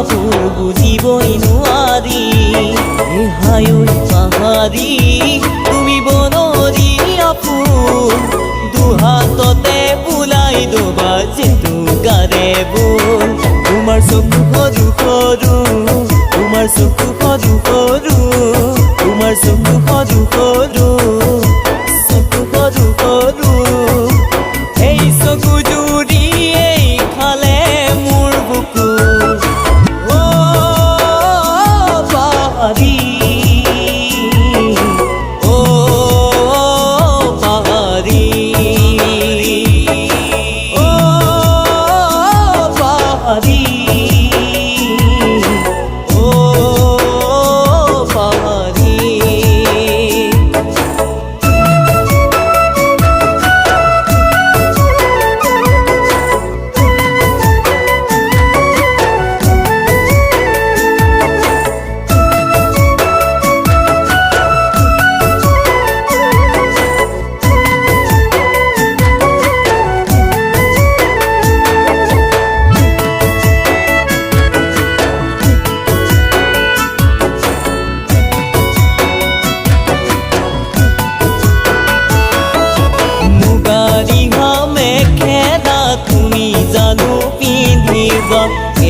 কথাবোৰ বুজিবই নোৱাৰি হায়ৈ পাহাৰী তুমি বনৰী ফুল দুহাততে বুলাই দবা জেতুকাৰে বোল তোমাৰ চকু সৰু সৰু তোমাৰ চকু সৰু সৰু তোমাৰ চকু সৰু সৰু চকু সৰু সৰু এই চকু জুৰিয়ে খালে মোৰ বুকু অ পাহাৰী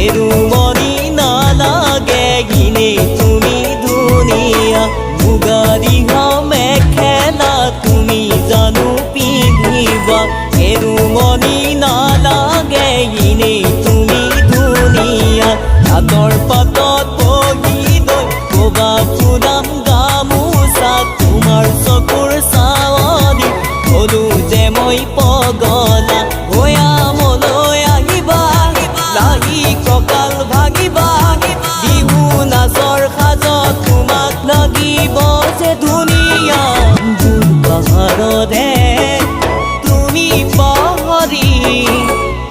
এৰুমনি নালাগে গিনে তুমি ধুনীয়া মুগাৰী মেখেলা তুমি জানো পিন্ধিবা এৰুমনি নালাগে গিনে তুমি ধুনীয়া হাতৰ পাতত বহি লৈ কবা ফুৰাম গামোচা তোমাৰ চকুৰ চাৱনি হলো যে মই পগলা ভৈয়ামলৈ আহিবা লাহি কঁকাল ভাঙিবা বিহু নাচৰ সাজত তোমাক লাগিব যে ধুনীয়া দূৰ পাহাৰৰে তুমি পাহৰি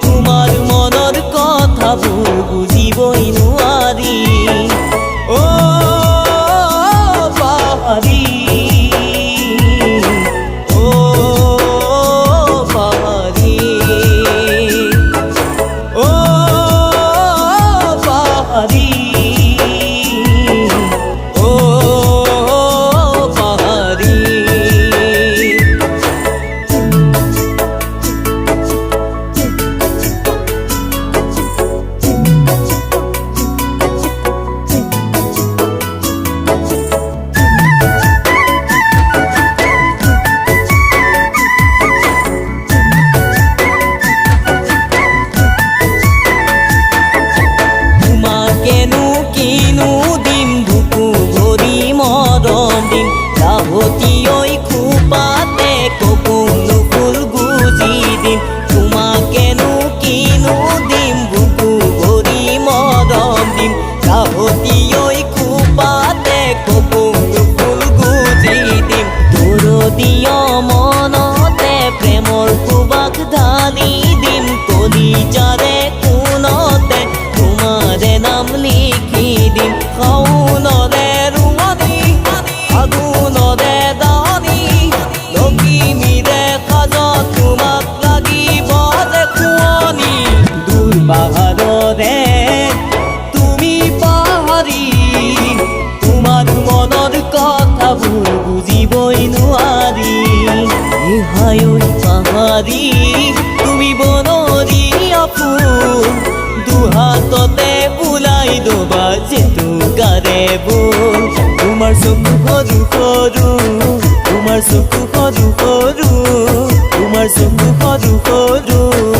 তোমাৰ মনৰ কথাবোৰ বুজিবই নোৱাৰি অ পাহাৰী ঐ খোপাতে কপৌনো ফুল গুজি দিম তোমাকেনো কিনো দিম বুকু ভৰি মৰম দিম কাহতী ঐ খোপাতে কপৌনো ফুল গুজি দিম দৰদীয় মনতে প্ৰেমৰ সুবাস ঢালি দিম কলিজাৰে কোণতে তোমাৰে নাম লিখি দিম শাওণৰে ৰুমনি ফাগুণৰে পাহাৰৰে তুমি পাহৰি তোমাৰ মনৰ কথাবোৰ বুজিবই নোৱাৰি হায়ৈ পাহাৰী তুমি বনৰী ফুল দুহাততে বুলাই দবা জেতুকাৰে বোল তোমাৰ চকু সৰু সৰু তোমাৰ চকু সৰু সৰু তোমাৰ চকু সৰু সৰু